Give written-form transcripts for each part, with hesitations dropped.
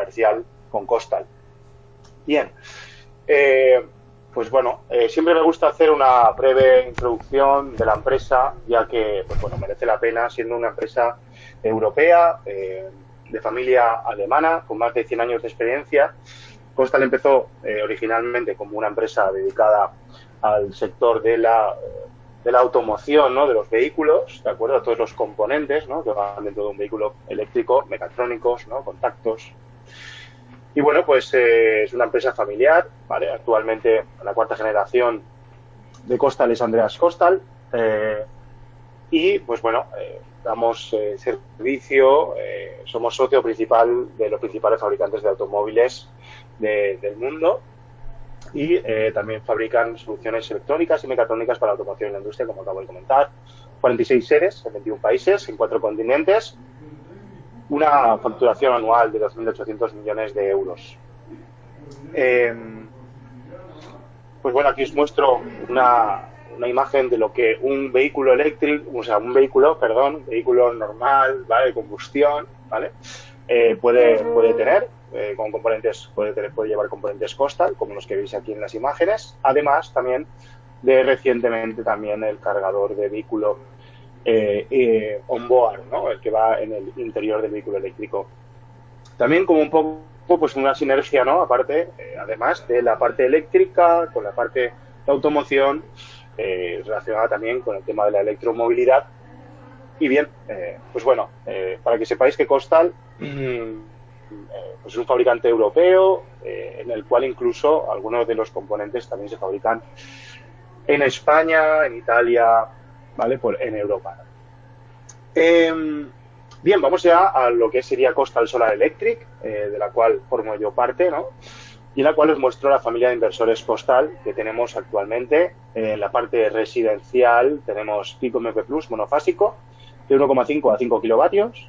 comercial con Costal. Bien, pues bueno, siempre me gusta hacer una breve introducción de la empresa, ya que pues bueno, merece la pena, siendo una empresa europea, de familia alemana, con más de 100 años de experiencia. Costal empezó originalmente como una empresa dedicada al sector de la automoción, ¿no? De los vehículos, de acuerdo, a todos los componentes, ¿no? Que van dentro de un vehículo eléctrico, mecatrónicos, ¿no? Contactos. Y bueno, pues es una empresa familiar, ¿vale? Actualmente la cuarta generación de Costal es Andreas Costal. Y pues bueno, damos servicio, somos socio principal de los principales fabricantes de automóviles del mundo, y también fabrican soluciones electrónicas y mecatrónicas para la automoción y la industria, como acabo de comentar. 46 sedes en 21 países, en 4 continentes, una facturación anual de 2.800 millones de euros. Pues bueno, aquí os muestro una imagen de lo que un vehículo un vehículo normal, ¿vale? De combustión, ¿vale? Puede tener, con componentes, puede llevar componentes Costal, como los que veis aquí en las imágenes. Además, también de recientemente también el cargador de vehículo on-board, ¿no? El que va en el interior del vehículo eléctrico. También como un poco, pues una sinergia, ¿no? Aparte, además de la parte eléctrica, con la parte de automoción, relacionada también con el tema de la electromovilidad. Y bien, pues bueno, para que sepáis que Costal pues es un fabricante europeo, en el cual incluso algunos de los componentes también se fabrican en España, en Italia, ¿vale? En Europa. Bien, vamos ya a lo que sería Costal Solar Electric, de la cual formo yo parte, ¿no? Y en la cual os muestro la familia de inversores Costal que tenemos actualmente. En la parte residencial tenemos Pico MP Plus monofásico de 1,5 a 5 kilovatios.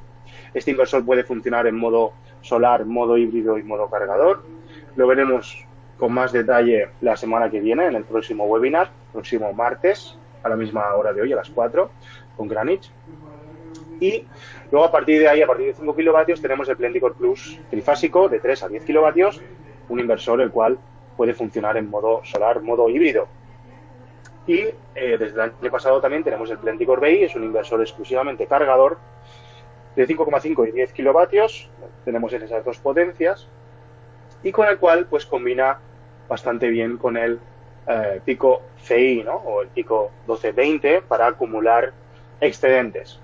Este inversor puede funcionar en modo solar, modo híbrido y modo cargador. Lo veremos con más detalle la semana que viene en el próximo webinar, próximo martes, a la misma hora de hoy, a las 4, con Greenwich. Y luego a partir de ahí, a partir de 5 kilovatios, tenemos el Plenticor Plus trifásico de 3 a 10 kilovatios, un inversor el cual puede funcionar en modo solar, modo híbrido. Y desde el año pasado también tenemos el Plenticor BI, es un inversor exclusivamente cargador de 5,5 y 10 kilovatios, tenemos en esas dos potencias, y con el cual pues combina bastante bien con el Pico CI, ¿no? O el Pico 1220 para acumular excedentes.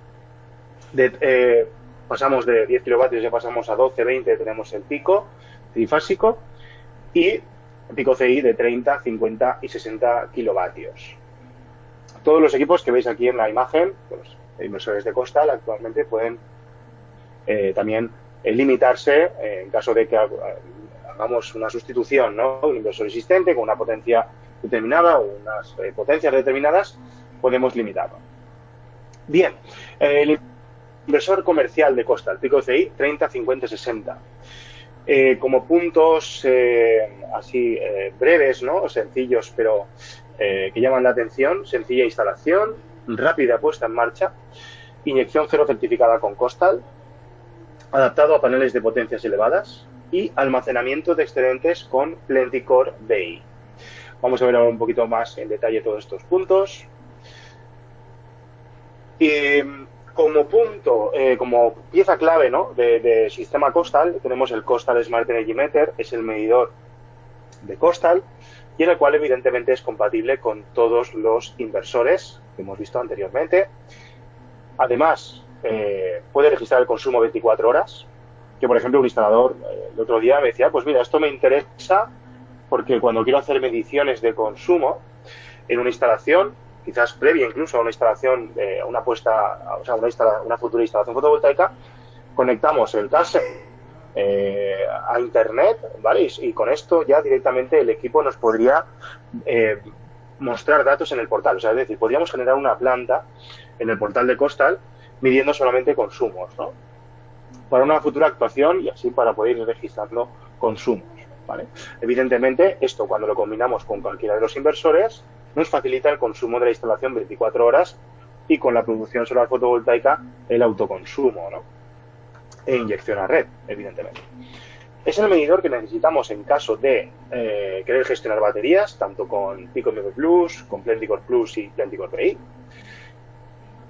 Pasamos de 10 kilovatios, ya pasamos a 12-20, tenemos el Pico trifásico, y el Pico CI de 30, 50 y 60 kilovatios. Todos los equipos que veis aquí en la imagen, los inversores de Costal actualmente pueden también limitarse en caso de que hagamos una sustitución, ¿no? Un inversor existente con una potencia determinada o unas potencias determinadas, podemos limitarlo. Bien, el inversor comercial de Costal, Pico CI 30, 50, 60. Como puntos así breves, ¿no? Sencillos, pero que llaman la atención: sencilla instalación, rápida puesta en marcha, inyección cero certificada con Costal, adaptado a paneles de potencias elevadas y almacenamiento de excedentes con Plenticor BI. Vamos a ver ahora un poquito más en detalle todos estos puntos. Como punto, como pieza clave, ¿no? de sistema Costal, tenemos el Costal Smart Energy Meter, es el medidor de Costal, y en el cual evidentemente es compatible con todos los inversores que hemos visto anteriormente. Además, puede registrar el consumo 24 horas, que por ejemplo un instalador el otro día me decía, pues mira, esto me interesa porque cuando quiero hacer mediciones de consumo en una instalación, quizás previa incluso a una instalación, una futura instalación fotovoltaica, conectamos el cable a internet, ¿vale? Y con esto ya directamente el equipo nos podría mostrar datos en el portal. O sea, es decir, podríamos generar una planta en el portal de Costal midiendo solamente consumos, ¿no? Para una futura actuación y así para poder ir registrando consumos, ¿vale? Evidentemente, esto cuando lo combinamos con cualquiera de los inversores nos facilita el consumo de la instalación 24 horas y con la producción solar fotovoltaica el autoconsumo, ¿no? E inyección a red, evidentemente. Es el medidor que necesitamos en caso de querer gestionar baterías, tanto con Pico MP Plus, con Plenticor Plus y Plenticor PI.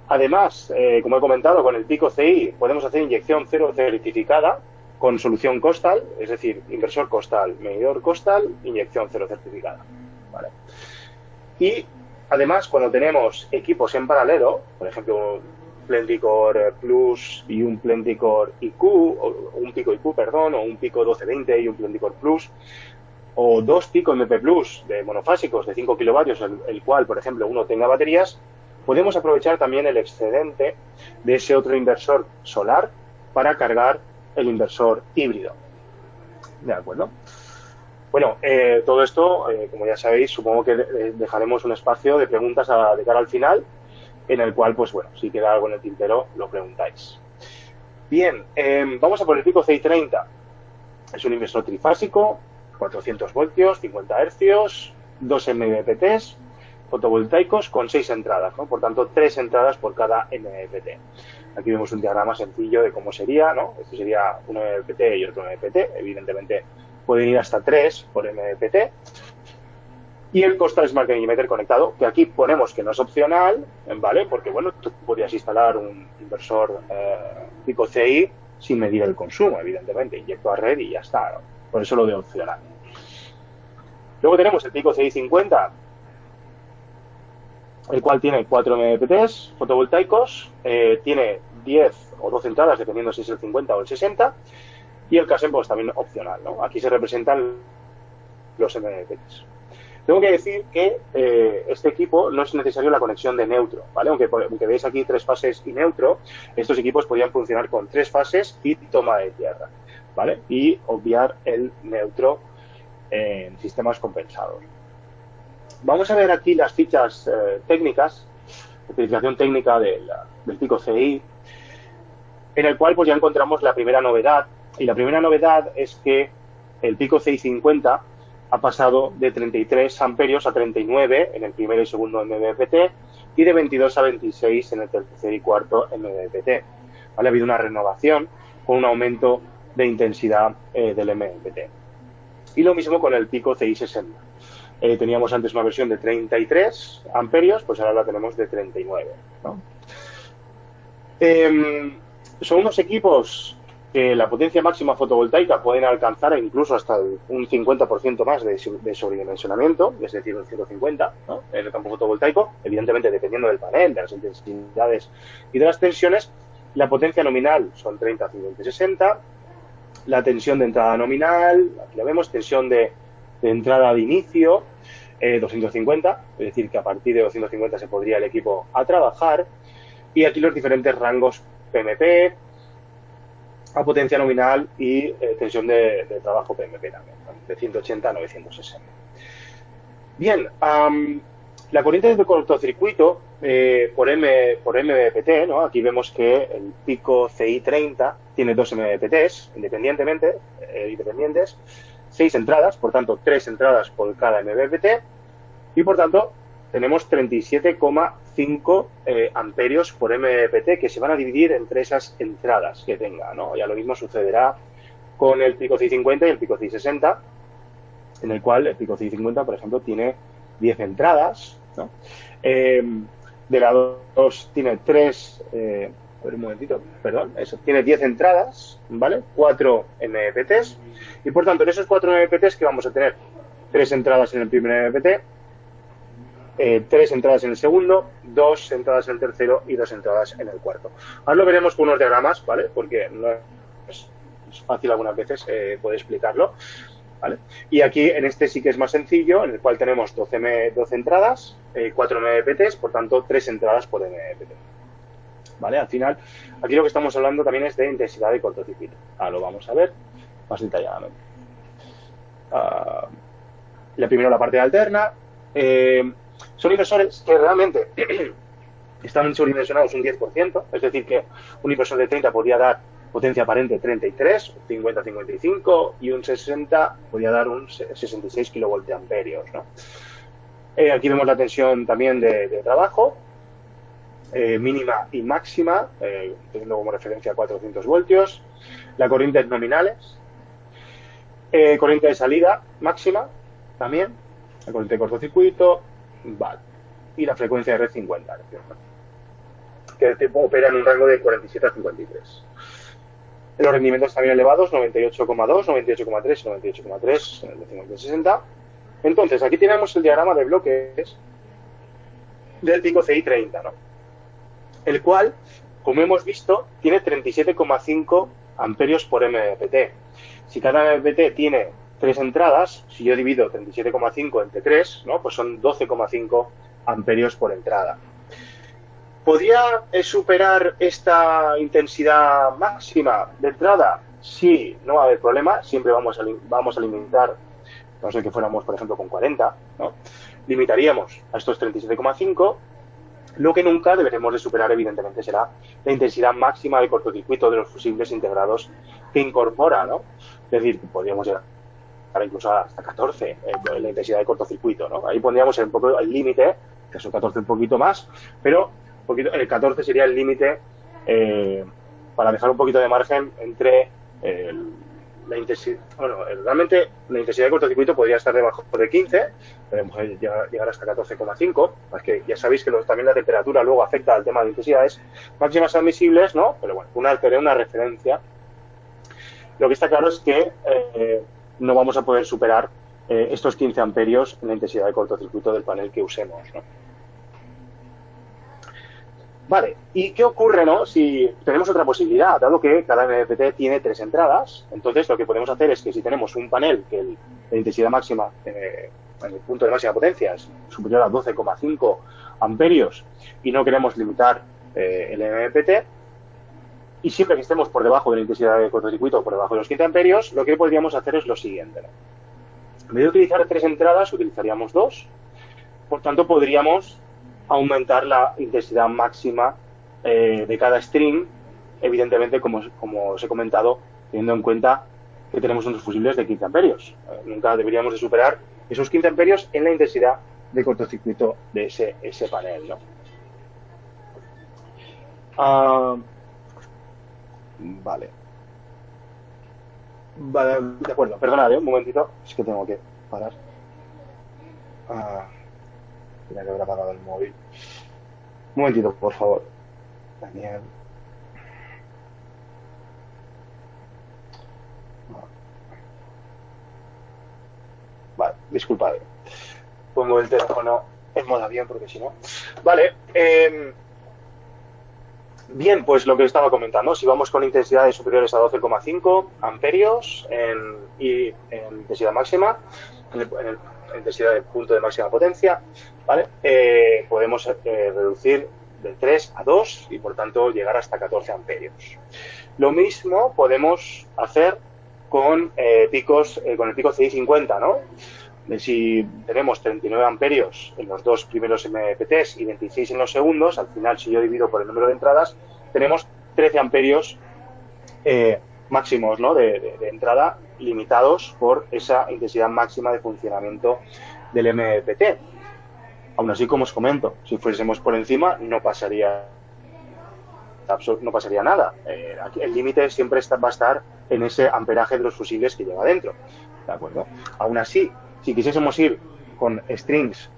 Además, como he comentado, con el Pico CI podemos hacer inyección cero certificada con solución Costal, es decir, inversor Costal, medidor Costal, inyección cero certificada. ¿Vale? Y además, cuando tenemos equipos en paralelo, por ejemplo, un Plenticor Plus y un Plenticor IQ, o un Pico IQ, perdón, o un Pico 1220 y un Plenticor Plus, o dos Pico MP Plus de monofásicos de 5 kilovatios, el cual, por ejemplo, uno tenga baterías, podemos aprovechar también el excedente de ese otro inversor solar para cargar el inversor híbrido. ¿De acuerdo? Bueno, todo esto, como ya sabéis, supongo que dejaremos un espacio de preguntas de cara al final, en el cual, pues bueno, si queda algo en el tintero, lo preguntáis. Bien, vamos a por el Pico CI30. Es un inversor trifásico, 400 voltios, 50 hercios, 2 MPPTs, fotovoltaicos con 6 entradas, ¿no? Por tanto, 3 entradas por cada MPPT. Aquí vemos un diagrama sencillo de cómo sería, ¿no? Este sería un MPPT y otro MPPT. Evidentemente, pueden ir hasta 3 por MPPT. Y el Costal Smart Emitter conectado, que aquí ponemos que no es opcional, ¿vale? Porque, bueno, tú podrías instalar un inversor Pico CI sin medir el consumo, evidentemente. Inyecto a red y ya está, ¿no? Por eso lo de opcional. Luego tenemos el Pico CI 50, el cual tiene 4 MPPTs fotovoltaicos, tiene 10 o 12 entradas, dependiendo si es el 50 o el 60, y el CASEM pues también opcional, ¿no? Aquí se representan los MPPTs. Tengo que decir que este equipo no es necesario la conexión de neutro, ¿vale? Aunque veis aquí 3 fases y neutro, estos equipos podrían funcionar con 3 fases y toma de tierra, ¿vale? Y obviar el neutro en sistemas compensados. Vamos a ver aquí las fichas técnicas, especificación técnica del Pico CI, en el cual pues ya encontramos la primera novedad. Y la primera novedad es que el Pico CI 50 ha pasado de 33 amperios a 39 en el primero y segundo MPPT y de 22 a 26 en el tercer y cuarto MPPT. ¿Vale? Ha habido una renovación con un aumento de intensidad del MPPT. Y lo mismo con el Pico CI 60. Teníamos antes una versión de 33 amperios, pues ahora la tenemos de 39, ¿no? Son unos equipos que la potencia máxima fotovoltaica pueden alcanzar incluso hasta un 50% más de sobredimensionamiento, es decir, un 150, ¿no? En el campo fotovoltaico, evidentemente dependiendo del panel, de las intensidades y de las tensiones. La potencia nominal son 30, 50, 60. La tensión de entrada nominal, aquí la vemos, tensión de entrada de inicio, 250, es decir, que a partir de 250 se podría el equipo a trabajar. Y aquí los diferentes rangos PMP, a potencia nominal y tensión de trabajo PMP también, ¿no? De 180 a 960. Bien, la corriente de cortocircuito por MPPT, ¿no? Aquí vemos que el Pico CI30 tiene 2 MPPTs independientes, 6 entradas, por tanto 3 entradas por cada MPPT, y por tanto tenemos 37,5 amperios por MPPT que se van a dividir entre esas entradas que tenga, ¿no? Ya lo mismo sucederá con el Pico CI50 y el Pico CI60, en el cual el Pico CI50, por ejemplo, tiene 10 entradas, ¿no? De la 2 tiene 3, un momentito, perdón, eso, tiene 10 entradas, ¿vale? 4 MPPTs, y por tanto en esos 4 MPPTs que vamos a tener 3 entradas en el primer MPPT, 3 entradas en el segundo, 2 entradas en el tercero y 2 entradas en el cuarto. Ahora lo veremos con unos diagramas, ¿vale? Porque no es fácil algunas veces poder explicarlo, ¿vale? Y aquí en este sí que es más sencillo, en el cual tenemos 12 entradas, 4 MPPTs, por tanto 3 entradas por MPPT. ¿Vale? Al final, aquí lo que estamos hablando también es de intensidad de cortocircuito. Ahora lo vamos a ver más detalladamente. Primero la parte alterna. Son inversores que realmente están sobredimensionados un 10%, es decir, que un inversor de 30 podría dar potencia aparente 33, 50, 55 y un 60 podría dar un 66 kilovoltiamperios, ¿no? Aquí vemos la tensión también de trabajo, mínima y máxima, teniendo como referencia 400 voltios, las corrientes nominales. Corriente de salida máxima también, la corriente de cortocircuito, vale, y la frecuencia de red 50, que opera en un rango de 47 a 53. Los rendimientos también elevados, 98,2, 98,3 y 98,3 en el decimal de 60. Entonces, aquí tenemos el diagrama de bloques del pico CI30, ¿no? El cual, como hemos visto, tiene 37,5 amperios por MPT. Si cada MPT tiene 3 entradas, si yo divido 37,5 entre 3, ¿no? Pues son 12,5 amperios por entrada. ¿Podría superar esta intensidad máxima de entrada? Sí, no va a haber problema, siempre vamos a limitar, no sé que fuéramos, por ejemplo, con 40, ¿no? Limitaríamos a estos 37,5. Lo que nunca deberemos de superar, evidentemente, será la intensidad máxima de cortocircuito de los fusibles integrados que incorpora, ¿no? Es decir, podríamos llegar incluso hasta 14 la intensidad de cortocircuito, ¿no? Ahí pondríamos un poco el límite, que son 14 un poquito más, pero el 14 sería el límite para dejar un poquito de margen entre la intensidad. Bueno, realmente la intensidad de cortocircuito podría estar debajo de 15, podemos llegar hasta 14,5, es que ya sabéis que también la temperatura luego afecta al tema de intensidades máximas admisibles, ¿no? Pero bueno, una referencia. Lo que está claro es que no vamos a poder superar estos 15 amperios en la intensidad de cortocircuito del panel que usemos, ¿no? Vale, ¿y qué ocurre, no? Si tenemos otra posibilidad, dado que cada MPT tiene 3 entradas, entonces lo que podemos hacer es que si tenemos un panel que la intensidad máxima en el punto de máxima potencia es superior a 12,5 amperios y no queremos limitar el MPT, y siempre que estemos por debajo de la intensidad de cortocircuito, por debajo de los 15 amperios, lo que podríamos hacer es lo siguiente, ¿no? En vez de utilizar 3 entradas, utilizaríamos 2. Por tanto, podríamos aumentar la intensidad máxima de cada string, evidentemente, como os he comentado, teniendo en cuenta que tenemos unos fusibles de 15 amperios. Nunca deberíamos de superar esos 15 amperios en la intensidad de cortocircuito de ese panel, ¿no? Vale. Vale, de acuerdo. Perdonad, un momentito. Es que tengo que parar. Tenía que haber apagado el móvil. Un momentito, por favor. Daniel. Vale, disculpad. Pongo el teléfono en modo avión porque si no. Vale. Bien, pues lo que estaba comentando, si vamos con intensidades superiores a 12,5 amperios y en intensidad máxima, en intensidad de punto de máxima potencia, ¿vale? Podemos reducir de 3 a 2 y por tanto llegar hasta 14 amperios. Lo mismo podemos hacer con el pico CI50, ¿no? Si tenemos 39 amperios en los dos primeros MPTs y 26 en los segundos, al final, si yo divido por el número de entradas, tenemos 13 amperios máximos, ¿no? de entrada, limitados por esa intensidad máxima de funcionamiento del MPT. Aún así, como os comento, si fuésemos por encima, no pasaría nada. El límite siempre va a estar en ese amperaje de los fusibles que lleva dentro, ¿de acuerdo? Aún así, si quisiésemos ir con strings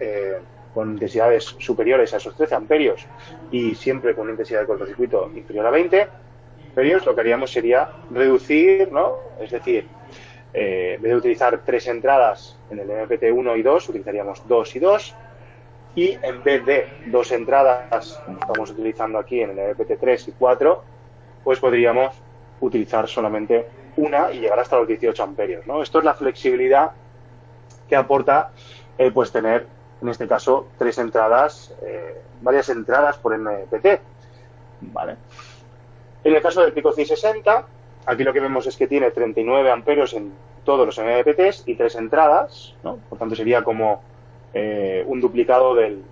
con intensidades superiores a esos 13 amperios y siempre con una intensidad de cortocircuito inferior a 20 amperios, lo que haríamos sería reducir, ¿no? Es decir, en vez de utilizar 3 entradas en el MPT 1 y 2, utilizaríamos 2 y 2, y en vez de 2 entradas, como estamos utilizando aquí en el MPT 3 y 4, pues podríamos utilizar solamente una y llegar hasta los 18 amperios, ¿no? Esto es la flexibilidad que aporta pues tener, en este caso, 3 entradas, varias entradas por MPT, ¿vale? En el caso del pico CI60, aquí lo que vemos es que tiene 39 amperios en todos los MPTs y 3 entradas, ¿no? Por tanto, sería como un duplicado del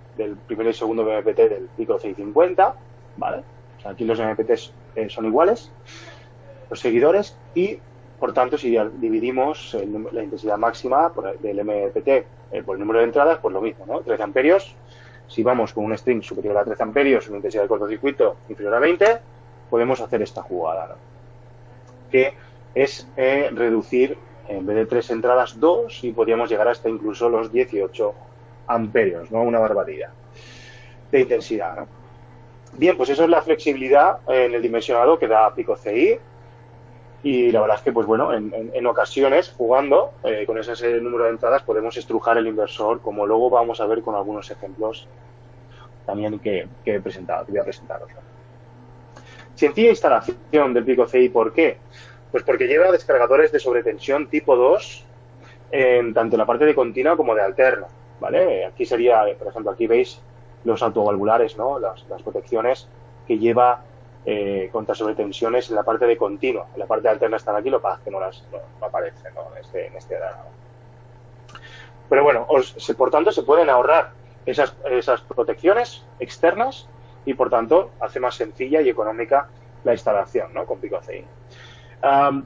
primer y segundo MPT del pico CI50, ¿vale? O sea, aquí los MPTs son iguales, los seguidores, y por tanto, si dividimos la intensidad máxima del MPT por el número de entradas, pues lo mismo, ¿no? 13 amperios. Si vamos con un string superior a 13 amperios, una intensidad de cortocircuito inferior a 20, podemos hacer esta jugada, ¿no? Que es reducir En vez de 3 entradas, 2, y podríamos llegar hasta incluso los 18 amperios, ¿no? Una barbaridad de intensidad, ¿no? Bien, pues eso es la flexibilidad en el dimensionado que da Pico CI. Y la verdad es que, pues bueno, en ocasiones, jugando con ese número de entradas, podemos estrujar el inversor, como luego vamos a ver con algunos ejemplos también que he presentado, que voy a presentaros, ¿no? Sencilla instalación del Pico CI, ¿por qué? Pues porque lleva descargadores de sobretensión tipo 2, tanto en la parte de continua como de alterna, ¿vale? Aquí sería, por ejemplo, aquí veis los autovalvulares, ¿no? Las protecciones que lleva contra sobretensiones en la parte de continua. En la parte de alterna están aquí, lo que pasa es que no aparecen, ¿no? en este diagrama. Pero bueno, por tanto, se pueden ahorrar esas protecciones externas y, por tanto, hace más sencilla y económica la instalación, ¿no? Con Pico CI.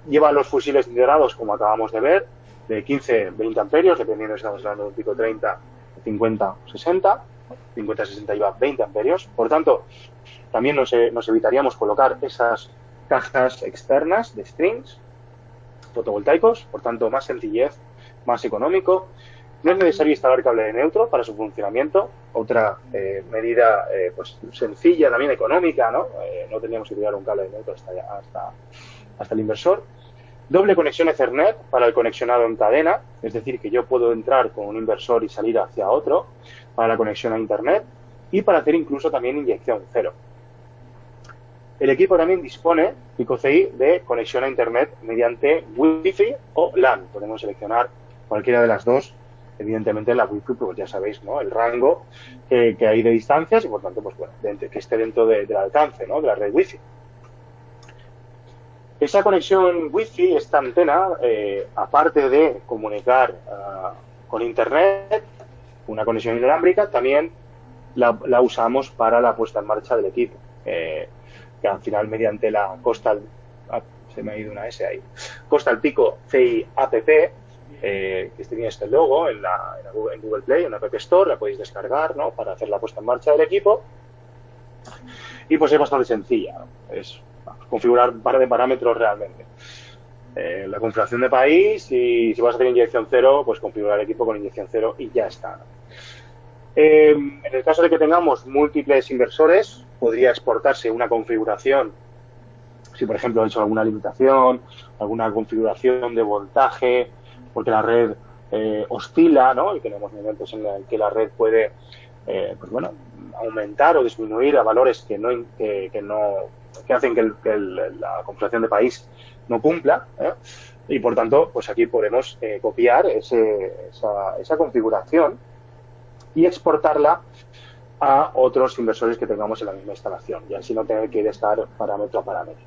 Lleva los fusibles integrados, como acabamos de ver, de 15-20 amperios, dependiendo si estamos hablando de un Pico 30, 50 o 60. 50-60 lleva 20 amperios. Por tanto, también nos evitaríamos colocar esas cajas externas de strings fotovoltaicos, por tanto, más sencillez, más económico. No es necesario instalar cable de neutro para su funcionamiento. Otra medida pues sencilla, también económica, ¿no? No teníamos que tirar un cable de neutro hasta el inversor. Doble conexión Ethernet para el conexionado en cadena, es decir, que yo puedo entrar con un inversor y salir hacia otro para la conexión a Internet y para hacer incluso también inyección cero. El equipo también dispone, Pico CI, de conexión a Internet mediante Wi-Fi o LAN. Podemos seleccionar cualquiera de las dos. Evidentemente la Wi-Fi, pues ya sabéis, ¿no? El rango que hay de distancias y, por tanto, pues bueno, que esté dentro del alcance, ¿no? De la red Wi-Fi. Esa conexión Wi-Fi, esta antena, aparte de comunicar con Internet, una conexión inalámbrica, también la usamos para la puesta en marcha del equipo. Que al final, mediante la Costal, se me ha ido una S ahí, Costal Pico CI app, que tiene este logo en Google Play, en la App Store, la podéis descargar, ¿no? Para hacer la puesta en marcha del equipo. Y pues es bastante sencilla, ¿no? Es configurar un par de parámetros realmente. La configuración de país, y si vas a hacer inyección cero, pues configurar el equipo con inyección cero y ya está, ¿no? En el caso de que tengamos múltiples inversores, podría exportarse una configuración, si por ejemplo he hecho alguna limitación, alguna configuración de voltaje, porque la red oscila, ¿no? Y tenemos momentos en los que la red puede, pues bueno, aumentar o disminuir a valores que hacen que la configuración de país no cumpla, ¿eh? Y por tanto, pues aquí podemos copiar esa configuración y exportarla a otros inversores que tengamos en la misma instalación, y así no tener que ir a estar parámetro a parámetro.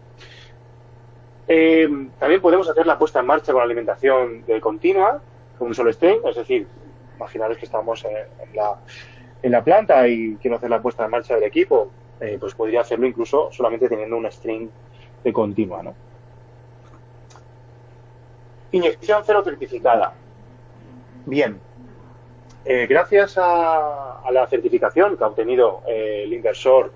También podemos hacer la puesta en marcha con alimentación continua, con un solo string, es decir, imaginaros que estamos en la planta y quiero hacer la puesta en marcha del equipo, pues podría hacerlo incluso solamente teniendo un string de continua, ¿no? Inyección cero certificada. Bien. Gracias a la certificación que ha obtenido el inversor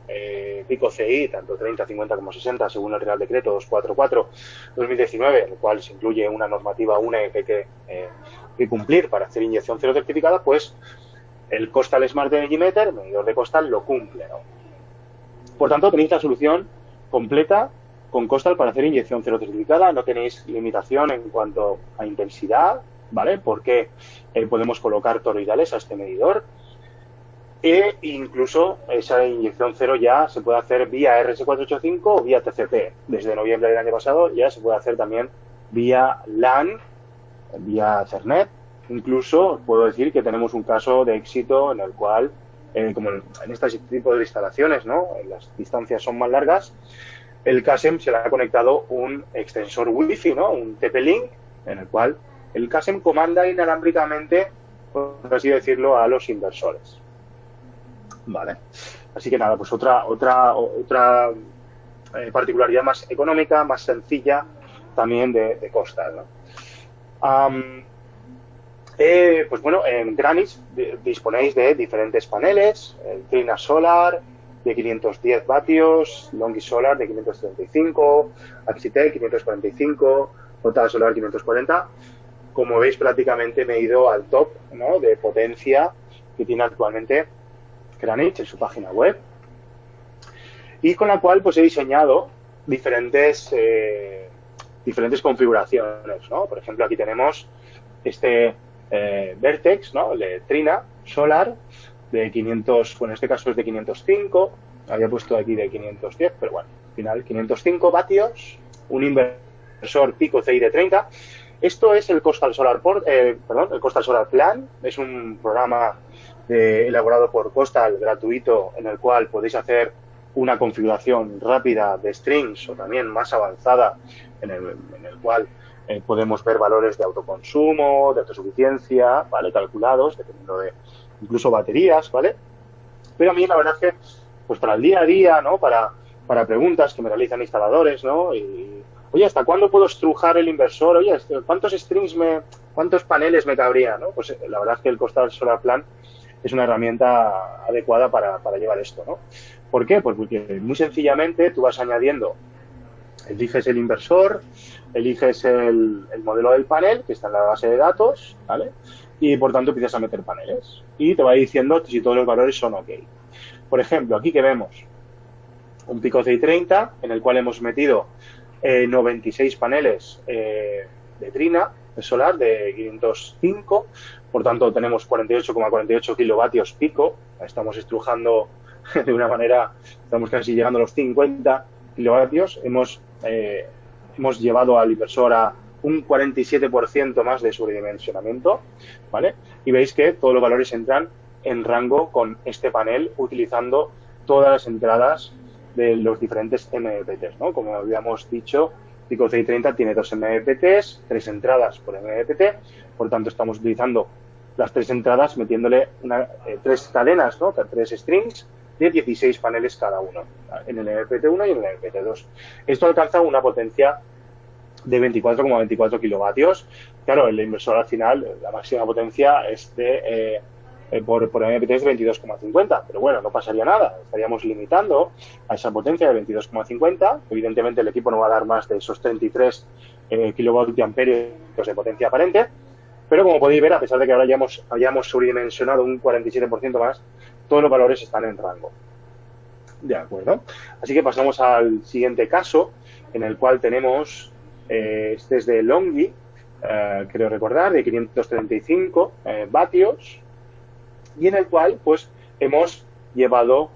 Pico CI, tanto 30, 50 como 60, según el Real Decreto 244/2019, en el cual se incluye una normativa UNE que hay que cumplir para hacer inyección cero certificada, pues el Costal Smart Energy Meter, el medidor de Costal, lo cumple, ¿no? Por tanto, tenéis la solución completa con Costal para hacer inyección cero certificada. No tenéis limitación en cuanto a intensidad, ¿vale? Porque podemos colocar toroidales a este medidor, e incluso esa inyección cero ya se puede hacer vía RS485 o vía TCP. Desde noviembre del año pasado ya se puede hacer también vía LAN, vía Ethernet. Incluso puedo decir que tenemos un caso de éxito en el cual, como en este tipo de instalaciones, ¿no? Las distancias son más largas, el CASEM se le ha conectado un extensor Wi-Fi, ¿no? Un TP-Link, en el cual el CASEM comanda inalámbricamente, por así decirlo, a los inversores. Vale. Así que nada, pues otra particularidad más económica, más sencilla también de Costal, ¿no? Pues bueno, en Granis disponéis de diferentes paneles, el Trina Solar de 510 vatios, Longi Solar de 535, Axitec 545, Total Solar 540. como veis, prácticamente me he ido al top, ¿no?, de potencia que tiene actualmente Kranich en su página web, y con la cual pues he diseñado diferentes configuraciones, ¿no? Por ejemplo, aquí tenemos este Vertex, ¿no?, el de Trina Solar, de 500, bueno, en este caso es de 505, había puesto aquí de 510, pero bueno, al final 505 vatios, un inversor Pico CI de 30. Esto es el Coastal Solar el Coastal Solar Plan, es un programa elaborado por Coastal, gratuito, en el cual podéis hacer una configuración rápida de strings o también más avanzada, en el cual podemos ver valores de autoconsumo, de autosuficiencia, ¿vale?, calculados, dependiendo de incluso baterías, ¿vale? Pero a mí la verdad es que, pues para el día a día, ¿no?, para preguntas que me realizan instaladores, ¿no?, y oye, ¿hasta cuándo puedo estrujar el inversor? Oye, ¿cuántos paneles me cabría? ¿No? Pues la verdad es que el Coastal Solar Plan es una herramienta adecuada para llevar esto, ¿no? ¿Por qué? Pues porque muy sencillamente tú vas añadiendo, eliges el inversor, eliges el modelo del panel, que está en la base de datos, ¿vale? Y por tanto empiezas a meter paneles. Y te va diciendo si todos los valores son OK. Por ejemplo, aquí que vemos un Pico CI30, en el cual hemos metido 96 paneles de Trina solar de 505, por tanto tenemos 48,48 kilovatios pico, estamos estrujando de una manera, estamos casi llegando a los 50 kilovatios, hemos llevado al inversor a un 47% más de sobredimensionamiento, ¿vale? Y veis que todos los valores entran en rango con este panel utilizando todas las entradas de los diferentes MPPTs, ¿no? Como habíamos dicho, Pico CI30 tiene 2 MPPTs, 3 entradas por MPPT, por tanto estamos utilizando las 3 entradas metiéndole 3 cadenas, ¿no?, 3 strings de 16 paneles cada uno, en el MPPT1 y en el MPPT2. Esto alcanza una potencia de 24,24 kilovatios. Claro, el inversor al final, la máxima potencia es de por MPT es 22,50, pero bueno, no pasaría nada, estaríamos limitando a esa potencia de 22,50. Evidentemente el equipo no va a dar más de esos 33 kilovoltiamperios de potencia aparente, pero como podéis ver, a pesar de que ahora ya hayamos sobredimensionado un 47% más, todos los valores están en rango. De acuerdo. Así que pasamos al siguiente caso, en el cual tenemos, este es de Longi, creo recordar, de 535 vatios, y en el cual pues hemos llevado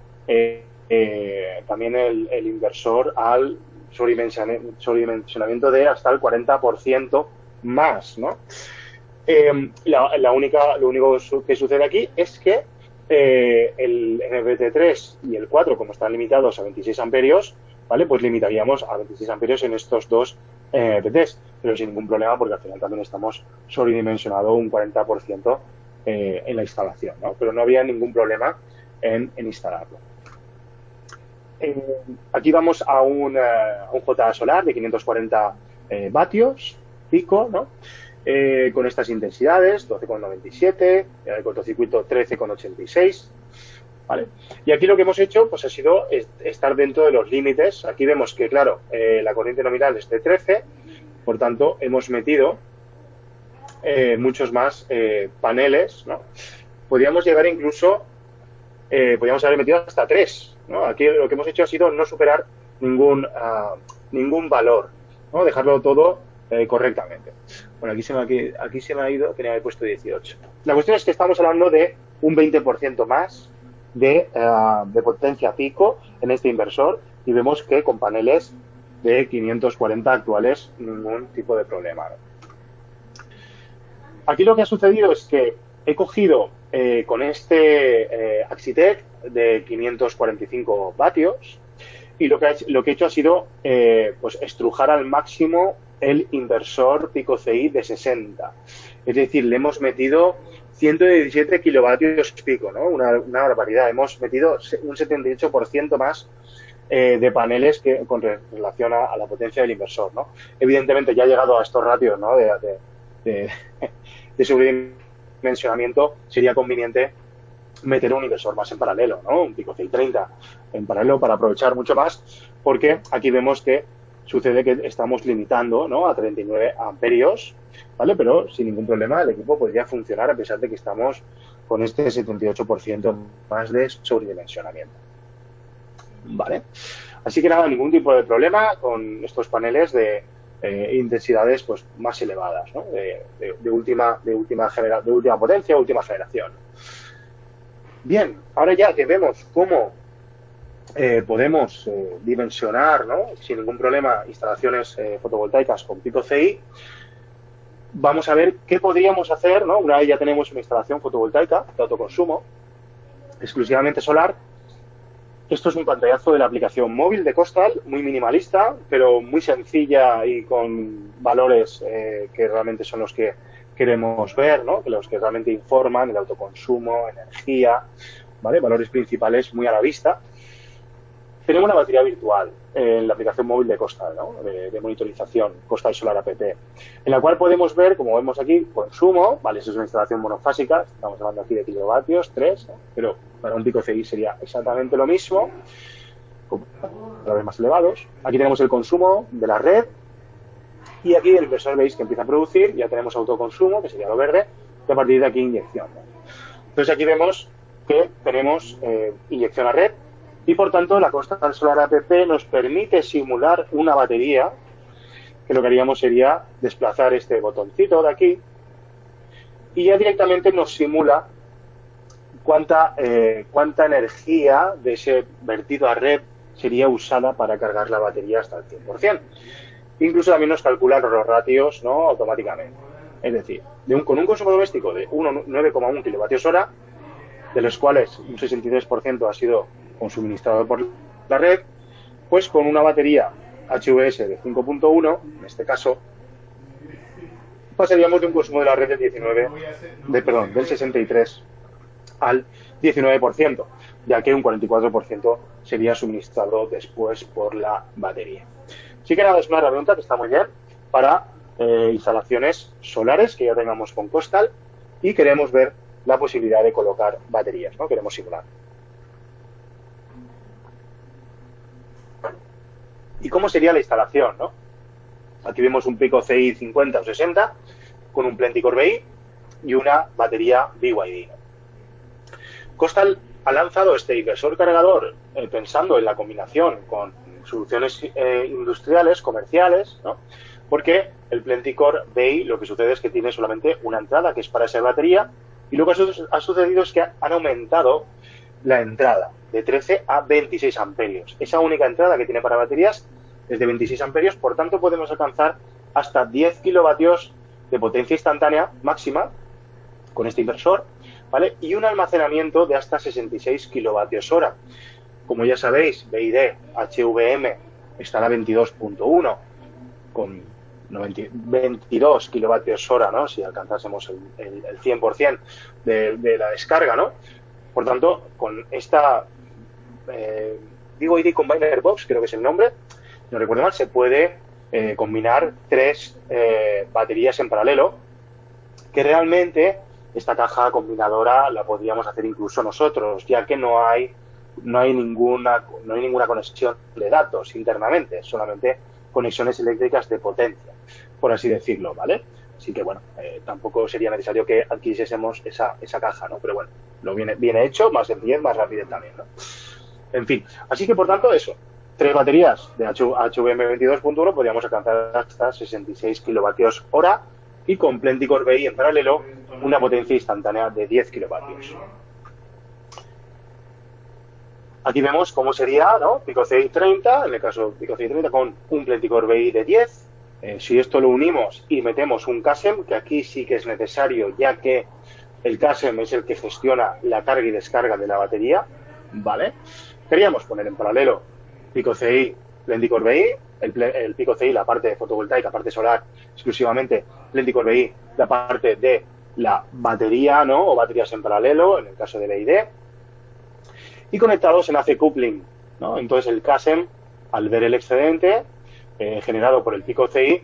también el inversor al sobredimensionamiento de hasta el 40% más, ¿no? Lo único que sucede aquí es que el MPT3 y el 4, como están limitados a 26 amperios, ¿vale?, pues limitaríamos a 26 amperios en estos dos MPTs, pero sin ningún problema, porque al final también estamos sobredimensionado un 40% en la instalación, ¿no? Pero no había ningún problema en instalarlo. Aquí vamos a un JA solar de 540 vatios pico, ¿no? Con estas intensidades, 12,97, el cortocircuito 13,86, ¿vale? Y aquí lo que hemos hecho pues ha sido estar dentro de los límites. Aquí vemos que, claro, la corriente nominal es de 13, por tanto hemos metido muchos más paneles, ¿no? Podríamos llegar incluso, podríamos haber metido hasta 3, ¿no? Aquí lo que hemos hecho ha sido no superar ningún valor, ¿no? Dejarlo todo correctamente. Bueno, aquí se me ha ido, tenía que haber puesto 18. La cuestión es que estamos hablando de un 20% más de potencia pico en este inversor, y vemos que con paneles de 540 actuales ningún tipo de problema, ¿no? Aquí lo que ha sucedido es que he cogido con este Axitec de 545 vatios, y lo que he hecho ha sido pues estrujar al máximo el inversor Pico CI de 60. Es decir, le hemos metido 117 kilovatios pico, ¿no? Una barbaridad. Hemos metido un 78% más de paneles que con relación a la potencia del inversor, ¿no? Evidentemente ya ha llegado a estos ratios, ¿no?, de sobredimensionamiento, sería conveniente meter un inversor más en paralelo, ¿no? Un Pico CI30 en paralelo para aprovechar mucho más, porque aquí vemos que sucede que estamos limitando, ¿no?, a 39 amperios, ¿vale? Pero sin ningún problema el equipo podría funcionar a pesar de que estamos con este 78% más de sobredimensionamiento, ¿vale? Así que nada, ningún tipo de problema con estos paneles de intensidades pues más elevadas, ¿no?, de última potencia, última generación. Bien, ahora ya que vemos cómo podemos dimensionar, ¿no?, sin ningún problema instalaciones fotovoltaicas con pico CI, vamos a ver qué podríamos hacer, ¿no? Una vez ya tenemos una instalación fotovoltaica de autoconsumo, exclusivamente solar. Esto es un pantallazo de la aplicación móvil de Costal, muy minimalista, pero muy sencilla y con valores que realmente son los que queremos ver, ¿no?, los que realmente informan el autoconsumo, energía, ¿vale? Valores principales muy a la vista. Tenemos una batería virtual en la aplicación móvil de Costal, ¿no?, de monitorización, Costal Solar App, en la cual podemos ver, como vemos aquí, consumo, ¿vale? Eso es una instalación monofásica, estamos hablando aquí de kilovatios, 3, ¿no?, pero para un pico CI sería exactamente lo mismo, con valores más elevados. Aquí tenemos el consumo de la red y aquí el inversor, veis que empieza a producir, ya tenemos autoconsumo, que sería lo verde, y a partir de aquí inyección, ¿no? Entonces aquí vemos que tenemos inyección a red, y por tanto la Costal Solar App nos permite simular una batería, que lo que haríamos sería desplazar este botoncito de aquí y ya directamente nos simula cuánta energía de ese vertido a red sería usada para cargar la batería hasta el 100%. Incluso también nos calcula los ratios, ¿no?, automáticamente. Es decir, con un consumo doméstico de 9,1 kilovatios hora, de los cuales un 63% ha sido suministrado por la red, pues con una batería HVS de 5.1, en este caso, pasaríamos de un consumo de la red del 63 al 19%, ya que un 44% sería suministrado después por la batería. Sí que nada, es una herramienta que está muy bien para instalaciones solares que ya tengamos con Costal y queremos ver la posibilidad de colocar baterías, ¿no?, queremos simular. ¿Y cómo sería la instalación, no? Aquí vemos un pico CI 50 o 60 con un Plenticore BI y una batería BYD. Costal ha lanzado este inversor cargador pensando en la combinación con soluciones industriales, comerciales, ¿no?, porque el Plenticore BI lo que sucede es que tiene solamente una entrada, que es para esa batería, y lo que ha sucedido es que han aumentado la entrada de 13 a 26 amperios. Esa única entrada que tiene para baterías es de 26 amperios, por tanto podemos alcanzar hasta 10 kilovatios de potencia instantánea máxima con este inversor, ¿vale? Y un almacenamiento de hasta 66 kilovatios hora. Como ya sabéis, BID HVM estará a 22.1 con 22 kilovatios hora, ¿no?, si alcanzásemos el 100% de la descarga, ¿no? Por tanto, con esta BYD Combiner Box, creo que es el nombre, no recuerdo mal, se puede combinar 3 baterías en paralelo, que realmente esta caja combinadora la podríamos hacer incluso nosotros, ya que no hay ninguna conexión de datos internamente, solamente conexiones eléctricas de potencia, por así decirlo, ¿vale? Así que, bueno, tampoco sería necesario que adquiriésemos esa caja, ¿no? Pero bueno, lo viene hecho, más sencillo, más rápido también, ¿no? En fin, así que, por tanto, eso. 3 baterías de HVM 22.1 podríamos alcanzar hasta 66 kilovatios hora y con Plenticore BI en paralelo una potencia instantánea de 10 kilovatios. Aquí vemos cómo sería, ¿no?, pico CI 30, en el caso de pico CI 30 con un Plenticore BI de 10. Si esto lo unimos y metemos un CASEM, que aquí sí que es necesario, ya que el CASEM es el que gestiona la carga y descarga de la batería, ¿vale? Queríamos poner en paralelo pico CI, Plenticore BI, el pico CI, la parte fotovoltaica, parte solar, exclusivamente Plenticore BI, la parte de la batería, ¿no?, o baterías en paralelo, en el caso de BID, y conectados en AC coupling, ¿no? Entonces el CASEM, al ver el excedente generado por el pico CI,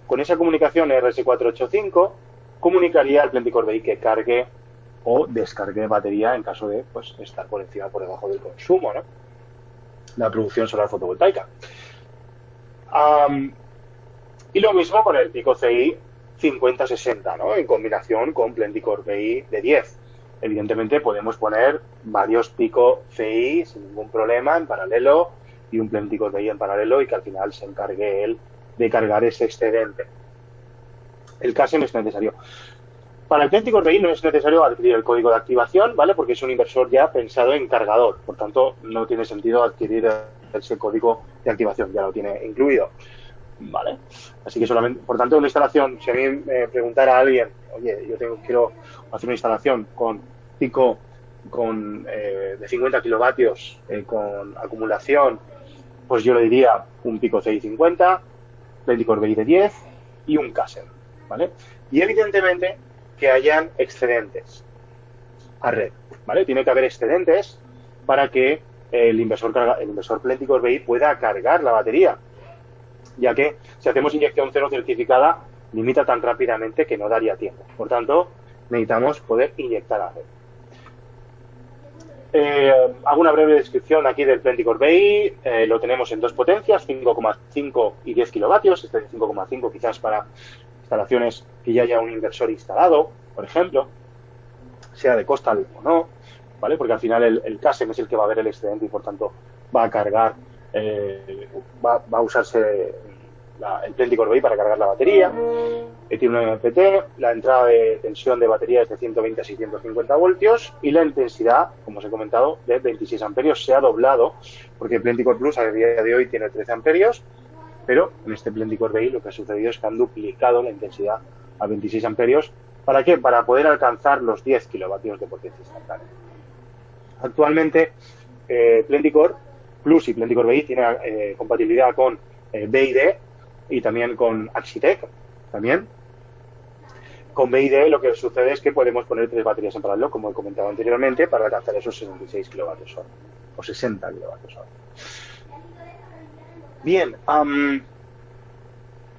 con esa comunicación RS485, comunicaría al Plenticore BI que cargue o descargue batería en caso de, pues, estar por encima o por debajo del consumo, ¿no?, la producción solar fotovoltaica. Y lo mismo con el Pico CI 5060, ¿no? En combinación con Plenticore BI de 10. Evidentemente podemos poner varios Pico CI sin ningún problema en paralelo y un Plenticore BI en paralelo y que al final se encargue él de cargar ese excedente. El case no es necesario. Para el Plenticore BI no es necesario adquirir el código de activación, ¿vale? Porque es un inversor ya pensado en cargador. Por tanto, no tiene sentido adquirir ese código de activación, ya lo tiene incluido. Vale, así que solamente, por tanto, una instalación, si a mí me preguntara alguien, oye, quiero hacer una instalación con pico de 50 kilovatios con acumulación, pues yo le diría un pico CI 50, Plenticore BI de 10 y un Kasen, ¿vale? Y evidentemente que hayan excedentes a red, ¿vale? Tiene que haber excedentes para que el inversor Plenticore BI pueda cargar la batería, ya que si hacemos inyección cero certificada, limita tan rápidamente que no daría tiempo. Por tanto, necesitamos poder inyectar a red. Hago una breve descripción aquí del Plenticore BI. Lo tenemos en dos potencias, 5,5 y 10 kilovatios. Este de 5,5 quizás para instalaciones que ya haya un inversor instalado, por ejemplo, sea de Costal o no, ¿vale? Porque al final el Kasen es el que va a ver el excedente y por tanto va a cargar, va a usarse el Plenticore BI para cargar la batería. Tiene un MPT, la entrada de tensión de batería es de 120 a 650 voltios y la intensidad, como os he comentado, de 26 amperios. Se ha doblado porque el Plenticore Plus a día de hoy tiene 13 amperios, pero en este Plenticore BI lo que ha sucedido es que han duplicado la intensidad a 26 amperios. ¿Para qué? Para poder alcanzar los 10 kilovatios de potencia instantánea. Actualmente, Plenticore Plus y Plenticore BI tiene compatibilidad con BID y también con Axitec. También con BID lo que sucede es que podemos poner 3 baterías en paralelo, como he comentado anteriormente, para alcanzar esos 66 kilovatios hora o 60 kilovatios hora. Bien,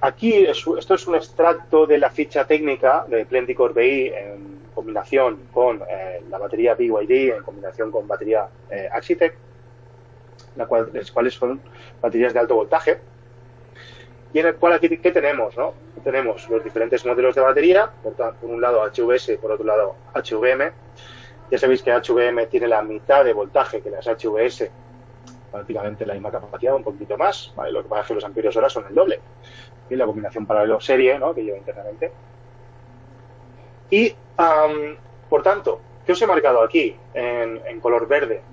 aquí esto es un extracto de la ficha técnica de Plenticore BI en combinación con la batería BYD, en combinación con batería Axitec, las cuales son baterías de alto voltaje. Y en el cual aquí, ¿qué tenemos? ¿No? Tenemos los diferentes modelos de batería, por un lado HVS y por otro lado HVM. Ya sabéis que HVM tiene la mitad de voltaje que las HVS, prácticamente la misma capacidad, un poquito más, ¿vale? Lo que pasa es que los amperios hora son el doble. Y la combinación paralelo serie, ¿no? Que lleva internamente. Y, por tanto, ¿qué os he marcado aquí en color verde?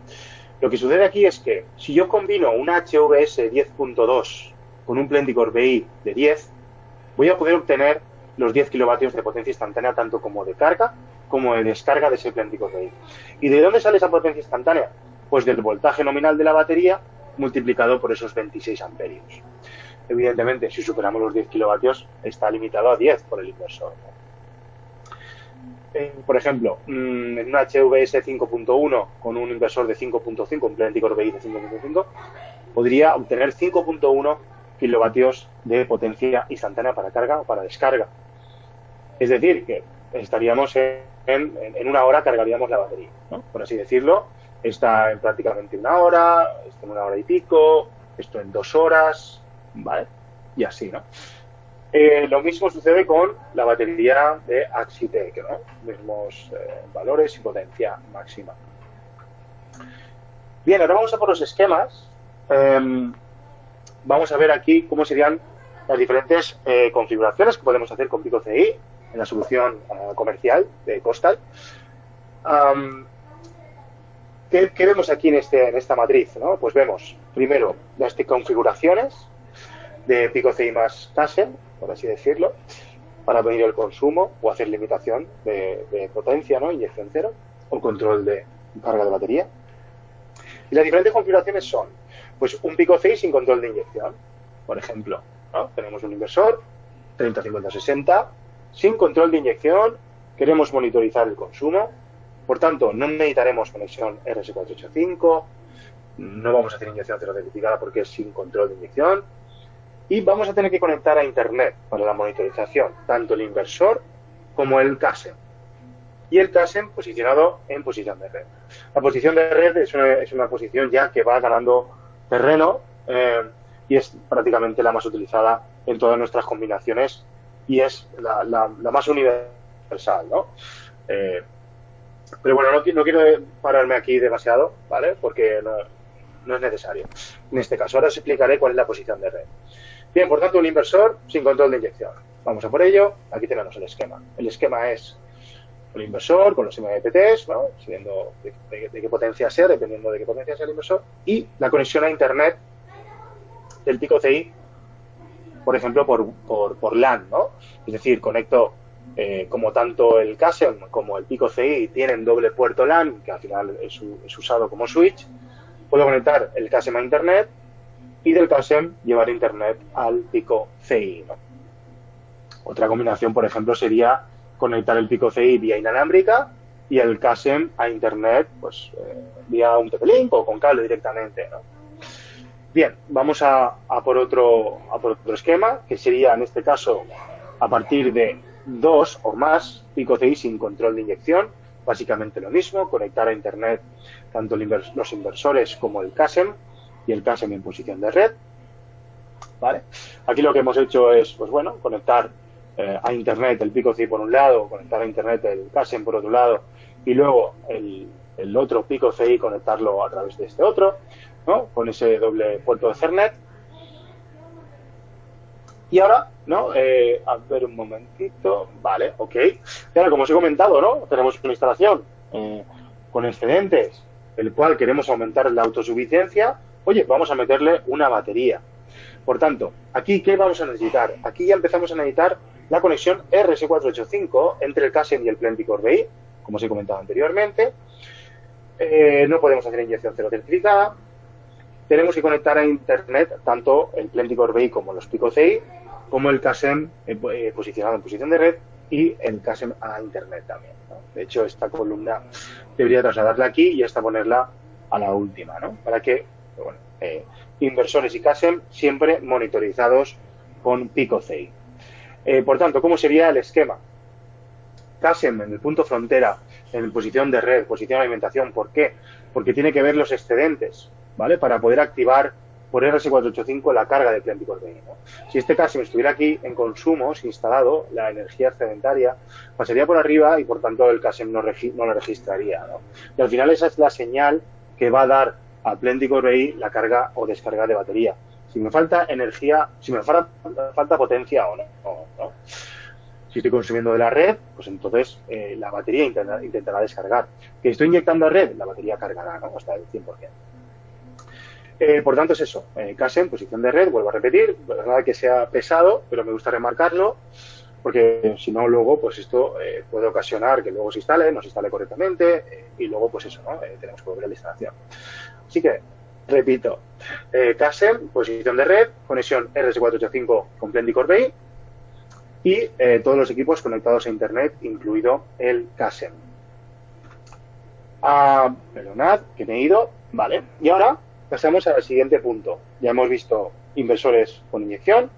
Lo que sucede aquí es que si yo combino un HVS 10.2 con un Plenticore BI de 10, voy a poder obtener los 10 kilovatios de potencia instantánea tanto como de carga como de descarga de ese Plenticore BI. ¿Y de dónde sale esa potencia instantánea? Pues del voltaje nominal de la batería multiplicado por esos 26 amperios. Evidentemente, si superamos los 10 kilovatios, está limitado a 10 por el inversor. Por ejemplo, en un HVS 5.1 con un inversor de 5.5, un Plenticore BI de 5.5, podría obtener 5.1 kilovatios de potencia instantánea para carga o para descarga. Es decir, que estaríamos en una hora cargaríamos la batería, ¿no? Por así decirlo. Está en prácticamente una hora, esto en una hora y pico, esto en 2 horas, ¿vale? Y así, ¿no? Lo mismo sucede con la batería de Axitec, ¿no? Mismos valores y potencia máxima. Bien, ahora vamos a por los esquemas. Vamos a ver aquí cómo serían las diferentes configuraciones que podemos hacer con Pico CI en la solución comercial de Costal. ¿Qué vemos aquí en esta matriz, ¿no? Pues vemos primero las configuraciones de Pico CI más Kasen, por así decirlo, para medir el consumo o hacer limitación de potencia, ¿no? Inyección cero o control de carga de batería. Y las diferentes configuraciones son, pues, un Pico CI sin control de inyección, por ejemplo, ¿no? Tenemos un inversor 30, 50, 60 sin control de inyección, queremos monitorizar el consumo, por tanto, no necesitaremos conexión RS485, no vamos a hacer inyección cero certificada porque es sin control de inyección, y vamos a tener que conectar a Internet para la monitorización, tanto el inversor como el Kasen. Y el Kasen posicionado en posición de red. La posición de red es una posición ya que va ganando terreno y es prácticamente la más utilizada en todas nuestras combinaciones y es la más universal, ¿no? Pero bueno, no quiero pararme aquí demasiado, ¿vale? Porque no es necesario en este caso. Ahora os explicaré cuál es la posición de red. Bien, por tanto, un inversor sin control de inyección. Vamos a por ello. Aquí tenemos el esquema. El esquema es un inversor con los MPPTs, ¿no? Dependiendo de qué potencia sea, dependiendo de qué potencia sea el inversor, y la conexión a Internet del pico CI, por ejemplo, por LAN, ¿no? Es decir, conecto como tanto el CASEM como el pico CI tienen doble puerto LAN, que al final es usado como switch, puedo conectar el CASEM a Internet y del CASEM llevar Internet al pico CI, ¿no? Otra combinación, por ejemplo, sería conectar el pico CI vía inalámbrica y el CASEM a Internet pues vía un TP-Link o con cable directamente, ¿no? Bien, vamos a por otro esquema, que sería en este caso a partir de 2 o más pico CI sin control de inyección, básicamente lo mismo, conectar a Internet tanto los inversores como el CASEM y el CASEM en posición de red, ¿vale? Aquí lo que hemos hecho es, pues bueno, conectar a Internet el pico CI por un lado, conectar a Internet el CASEM por otro lado y luego el otro pico CI conectarlo a través de este otro, ¿no? Con ese doble puerto de Ethernet. Y ahora, ¿no? A ver un momentito. Vale, ok. Y ahora, como os he comentado, ¿no? Tenemos una instalación con excedentes, el cual queremos aumentar la autosuficiencia. Oye, vamos a meterle una batería. Por tanto, aquí, ¿qué vamos a necesitar? Aquí ya empezamos a necesitar la conexión RS485 entre el CASEM y el Plenty-Core BI, como os he comentado anteriormente. No podemos hacer inyección cero certificada. Tenemos que conectar a Internet tanto el Plenty-Core BI como los pico CI, como el CASEM posicionado en posición de red y el CASEM a Internet también, ¿no? De hecho, esta columna debería trasladarla aquí y esta ponerla a la última, ¿no? Para que, bueno, inversores y CASEM siempre monitorizados con pico CI. Por tanto, ¿cómo sería el esquema? CASEM en el punto frontera, en posición de red, posición de alimentación. ¿Por qué? Porque tiene que ver los excedentes, ¿vale? Para poder activar por RS485 la carga de Plenty-Core BI, ¿no? Si este CASEM estuviera aquí en consumos instalado, la energía excedentaria pasaría por arriba y por tanto el CASEM no lo registraría, ¿no? Y al final esa es la señal que va a dar a Plenty-Core BI la carga o descarga de batería. Si me falta energía, si me falta potencia o no. Si estoy consumiendo de la red, pues entonces la batería intentará descargar. Que estoy inyectando a red, la batería cargará, ¿no? Hasta el 100%. Por tanto, es eso. CASEM, posición de red, vuelvo a repetir. Nada que sea pesado, pero me gusta remarcarlo, porque si no, luego, pues esto puede ocasionar que luego no se instale correctamente, y luego, pues eso, ¿no? Tenemos que volver a la instalación. Así que, repito, CASEM, posición de red, conexión RS485 con Plenty-Core BI y todos los equipos conectados a Internet, incluido el CASEM. Perdonad, que me he ido. Vale. Y ahora pasamos al siguiente punto. Ya hemos visto inversores con inyección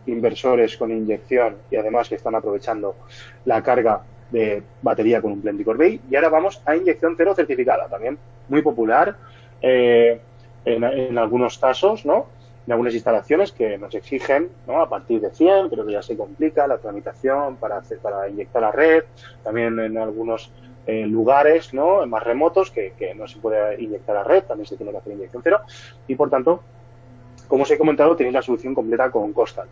y además que están aprovechando la carga de batería con un Plenty-Core BI. Y ahora vamos a inyección cero certificada, también muy popular en algunos casos, ¿no? En algunas instalaciones que nos exigen, ¿no? A partir de 100, pero que ya se complica la tramitación para inyectar a red. También en algunos lugares, ¿no? Más remotos que no se puede inyectar a red, también se tiene que hacer inyección cero. Y por tanto, como os he comentado, tenéis la solución completa con Costal.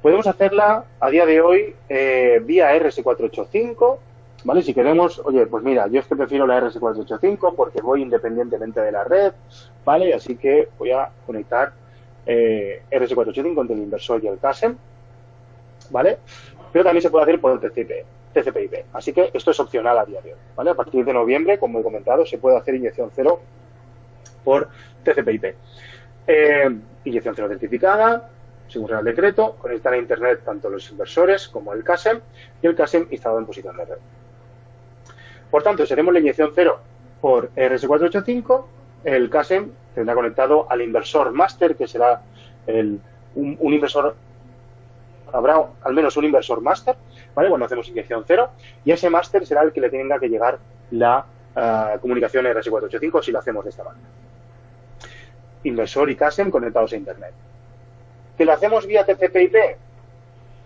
Podemos hacerla a día de hoy vía RS485, ¿vale? Si queremos, oye, pues mira, yo es que prefiero la RS485 porque voy independientemente de la red, ¿vale? Así que voy a conectar RS485 entre el inversor y el CASEM, ¿vale? Pero también se puede hacer por TCP/IP. Así que esto es opcional a día de hoy, ¿vale? A partir de noviembre, como he comentado, se puede hacer inyección cero por TCP/IP. Inyección cero certificada, según sea el decreto, conectar a Internet tanto los inversores como el CASEM y el CASEM instalado en posición de red. Por tanto, si haremos la inyección cero por RS485, el CASEM tendrá conectado al inversor máster, que será un inversor, habrá al menos un inversor máster, ¿vale? Cuando hacemos inyección cero, y ese máster será el que le tenga que llegar la comunicación RS485 si lo hacemos de esta manera. Inversor y CASEM conectados a Internet. ¿Que lo hacemos vía TCP/IP?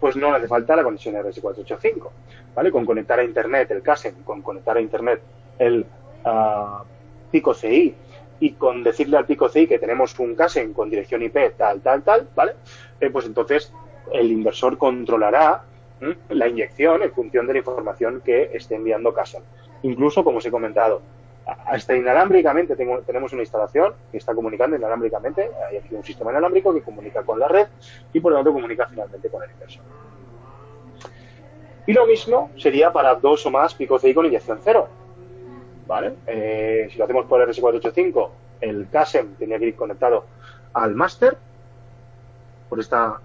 Pues no hace falta la conexión RS485, ¿vale? Con conectar a Internet el CASM, con conectar a Internet el Pico CI y con decirle al Pico CI que tenemos un CASM con dirección IP tal, ¿vale? Pues entonces el inversor controlará la inyección en función de la información que esté enviando CASM. Incluso, como os he comentado, hasta inalámbricamente tenemos una instalación que está comunicando inalámbricamente, hay aquí un sistema inalámbrico que comunica con la red y por lo tanto comunica finalmente con el inversor. Y lo mismo sería para 2 o más Pico CI con inyección cero, ¿vale? Si lo hacemos por RS485, el CASM tenía que ir conectado al máster por esta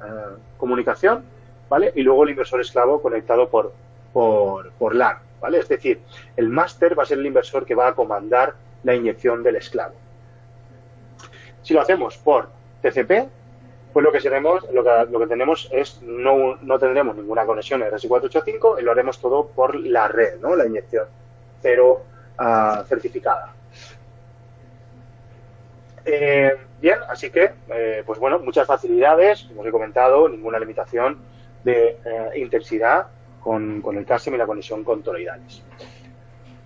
comunicación, ¿vale? Y luego el inversor esclavo conectado por LAN, ¿vale? Es decir, el máster va a ser el inversor que va a comandar la inyección del esclavo. Si lo hacemos por TCP, pues lo que tenemos es no tendremos ninguna conexión a RS485 y lo haremos todo por la red, ¿no? La inyección cero certificada. Bien, así que, pues bueno, muchas facilidades, como os he comentado, ninguna limitación de intensidad con el CASM y la conexión con toroidales.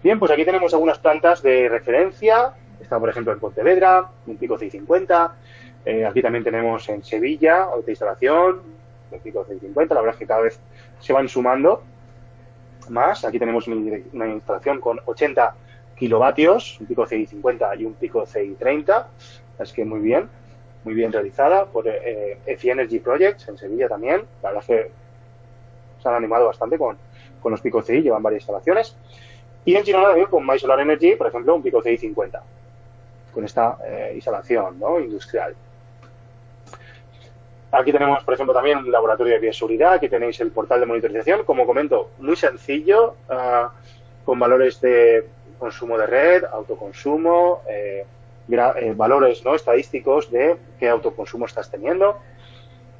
Bien, pues aquí tenemos algunas plantas de referencia. Está, por ejemplo, en Pontevedra, un Pico CI50. Aquí también tenemos en Sevilla otra instalación, un Pico CI50. La verdad es que cada vez se van sumando más. Aquí tenemos una instalación con 80 kilovatios, un Pico CI50 y un Pico CI30. Es que muy bien realizada por EFI Energy Projects en Sevilla también. La verdad es que se han animado bastante con los Pico CI, llevan varias instalaciones. Y en Girona también con My Solar Energy, por ejemplo, un Pico CI50, con esta instalación, ¿no?, industrial. Aquí tenemos, por ejemplo, también un laboratorio de bioseguridad. Aquí tenéis el portal de monitorización, como comento, muy sencillo, con valores de consumo de red, autoconsumo, valores, ¿no?, estadísticos de qué autoconsumo estás teniendo.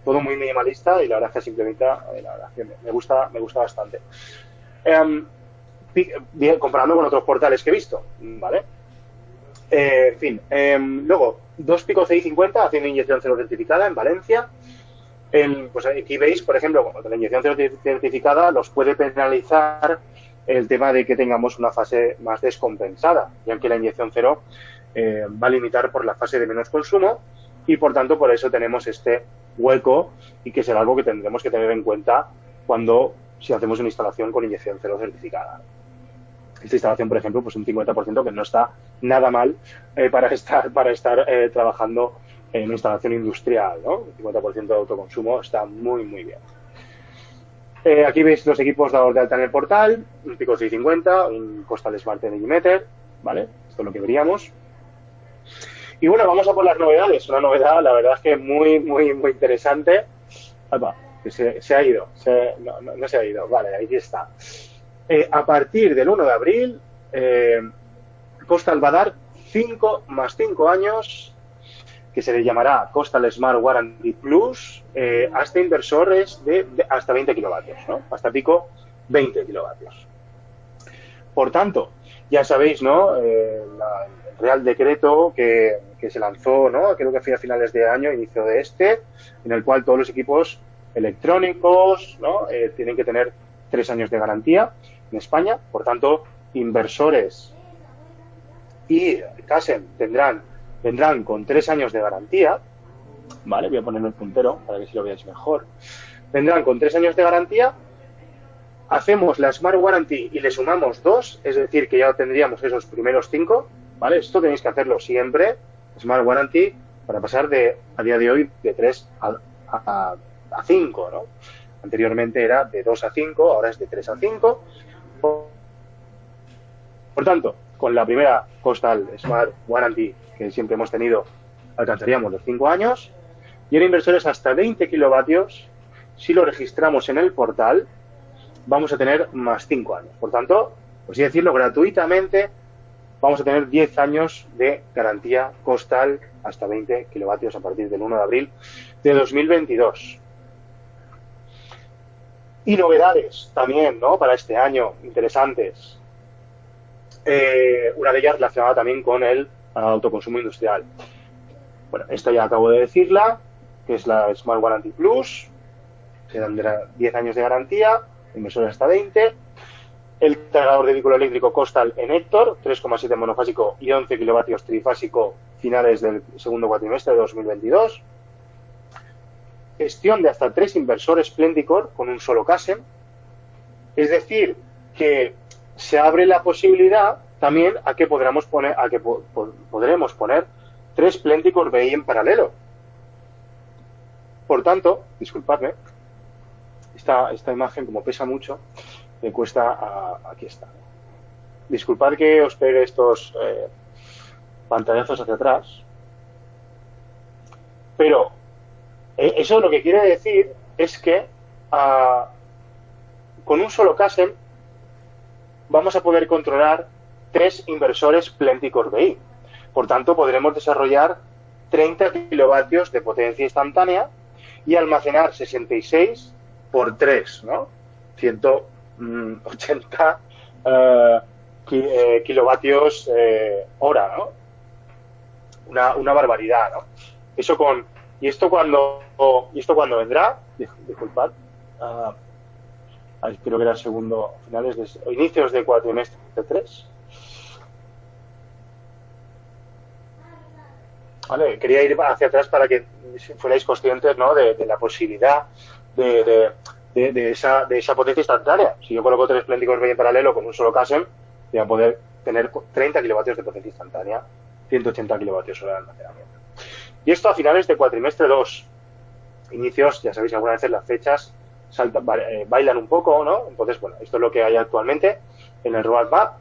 Todo muy minimalista y la verdad es que simplemente me gusta bastante. Bien, comparando con otros portales que he visto, ¿vale? En fin, luego, 2 Pico CI50 haciendo inyección cero certificada en Valencia. Pues aquí veis, por ejemplo, con la inyección cero certificada los puede penalizar el tema de que tengamos una fase más descompensada, ya que la inyección cero va a limitar por la fase de menos consumo y, por tanto, por eso tenemos este hueco y que será algo que tendremos que tener en cuenta si hacemos una instalación con inyección cero certificada. Esta instalación, por ejemplo, pues un 50% que no está nada mal para estar trabajando en una instalación industrial, ¿no? Un 50% de autoconsumo está muy bien. Aquí veis los equipos dados de alta en el portal, un Pico CI50, un Costal Smart Energy Meter, ¿vale? Esto es lo que veríamos. Y bueno, vamos a por las novedades. Una novedad, la verdad es que muy interesante. Que se ha ido. No se ha ido. Vale, ahí está. A partir del 1 de abril, Costal va a dar 5 más 5 años, que se le llamará Costal Smart Warranty Plus, hasta inversores de hasta 20 kilovatios, ¿no? Hasta pico 20 kilovatios. Por tanto, ya sabéis, ¿no?, el Real Decreto que se lanzó, ¿no?, creo que fue a finales de año, inicio de en el cual todos los equipos electrónicos, ¿no?, tienen que tener 3 años de garantía en España. Por tanto, inversores y CASM vendrán con 3 años de garantía, ¿vale? Voy a ponerme el puntero para que si lo veáis mejor. Vendrán con 3 años de garantía, hacemos la Smart Warranty y le sumamos 2, es decir, que ya tendríamos esos primeros 5, ¿vale? Esto tenéis que hacerlo siempre, Smart Warranty, para pasar a día de hoy de 3 a 5, ¿no? Anteriormente era de 2 a 5, ahora es de 3 a 5. Por tanto, con la primera Costal Smart Warranty que siempre hemos tenido, alcanzaríamos los 5 años. Y en inversores hasta 20 kilovatios, si lo registramos en el portal, vamos a tener más 5 años. Por tanto, por así decirlo, gratuitamente vamos a tener 10 años de garantía Costal hasta 20 kilovatios a partir del 1 de abril de 2022. Y novedades también, ¿no?, para este año, interesantes. Una de ellas relacionada también con el autoconsumo industrial. Bueno, esto ya acabo de decirla. que es la Smart Warranty Plus, se dan 10 años de garantía, inversores hasta 20. El cargador de vehículo eléctrico Costal en Héctor, 3,7 monofásico y 11 kilovatios trifásico, finales del segundo cuatrimestre de 2022. Gestión de hasta 3 inversores Plenticor con un solo CASEM. Es decir, que se abre la posibilidad también a que podremos poner 3 Plenticor BI en paralelo. Por tanto, disculpadme, esta imagen, como pesa mucho, me cuesta... aquí está. Disculpad que os pegue estos pantallazos hacia atrás, pero eso lo que quiere decir es que con un solo CASEM vamos a poder controlar 3 inversores Plenticor BI. Por tanto, podremos desarrollar 30 kilovatios de potencia instantánea y almacenar 66 por 3, ¿no? 180 kilovatios hora, ¿no? Una barbaridad, ¿no? ¿Y esto cuando vendrá? Disculpad. Creo que era inicios de cuatrimestre 3. Vale, quería ir hacia atrás para que fuerais conscientes, ¿no?, de la posibilidad de esa potencia instantánea. Si yo coloco 3 Plenticor BI en paralelo con un solo CASEM, voy a poder tener 30 kilovatios de potencia instantánea, 180 kilovatios hora de almacenamiento. Y esto a finales de cuatrimestre 2. Inicios, ya sabéis, algunas veces las fechas bailan un poco, ¿no? Entonces, bueno, esto es lo que hay actualmente en el roadmap.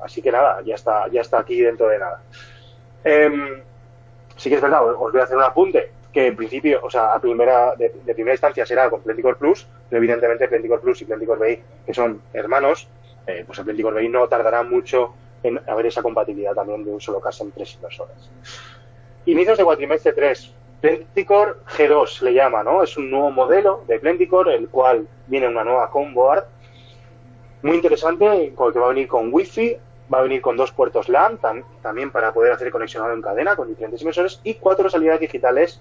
Así que nada, ya está aquí dentro de nada. Sí que es verdad, os voy a hacer un apunte que en principio, o sea, de primera instancia será con Plenticor Plus, pero evidentemente Plenticor Plus y Plenticor BI, que son hermanos, pues el Plenticor BI no tardará mucho en haber esa compatibilidad también de un solo caso en 3 inversores. Inicios de cuatrimestre 3. Plenticor G2 le llama, ¿no? Es un nuevo modelo de Plenticor, el cual viene una nueva comboard muy interesante, que va a venir con Wi-Fi, va a venir con 2 puertos LAN, también para poder hacer conexionado en cadena con diferentes inversores, y 4 salidas digitales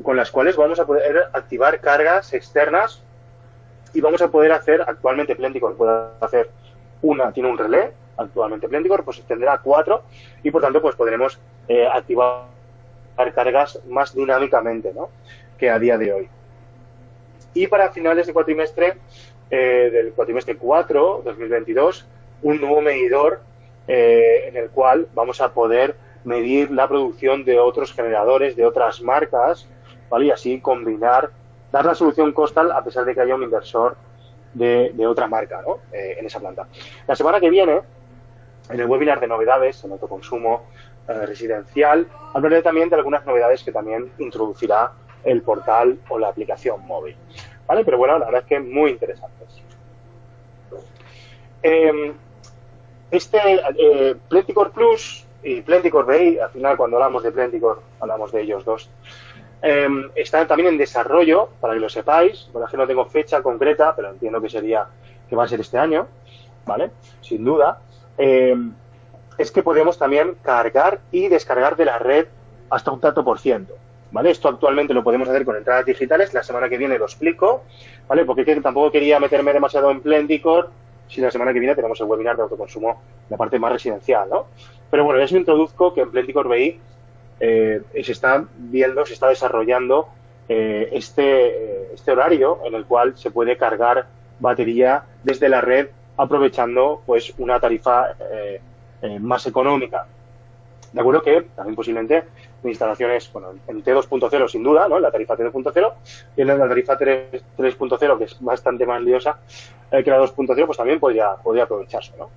con las cuales vamos a poder activar cargas externas y vamos a poder hacer, actualmente Plenticor puede hacer tiene un relé, actualmente Plenticor pues tendrá 4 y por tanto pues podremos activar cargas más dinámicamente, ¿no?, que a día de hoy. Y para finales de cuatrimestre, del cuatrimestre 4, 2022, un nuevo medidor en el cual vamos a poder medir la producción de otros generadores, de otras marcas, ¿vale? Y así dar la solución Costal a pesar de que haya un inversor de otra marca, ¿no?, en esa planta. La semana que viene, en el webinar de novedades en autoconsumo residencial, hablaré también de algunas novedades que también introducirá el portal o la aplicación móvil, ¿vale? Pero bueno, la verdad es que muy interesantes. Plenticor Plus y Plenticor BI, al final cuando hablamos de Plenticor hablamos de ellos dos, están también en desarrollo, para que lo sepáis. Bueno, es que no tengo fecha concreta, pero entiendo que va a ser este año, ¿vale? Sin duda. Es que podemos también cargar y descargar de la red hasta un tanto por ciento, ¿vale? Esto actualmente lo podemos hacer con entradas digitales. La semana que viene lo explico, ¿vale? Porque tampoco quería meterme demasiado en Plenticor si la semana que viene tenemos el webinar de autoconsumo, la parte más residencial, ¿no? Pero bueno, ya os introduzco que en Plenticor BI se está desarrollando este horario en el cual se puede cargar batería desde la red aprovechando pues una tarifa más económica. De acuerdo que también posiblemente en instalaciones, bueno, en T2.0 sin duda, ¿no?, en la tarifa T2.0, y en la tarifa 3.0, que es bastante más liosa que la 2.0, pues también podría aprovecharse, ¿no?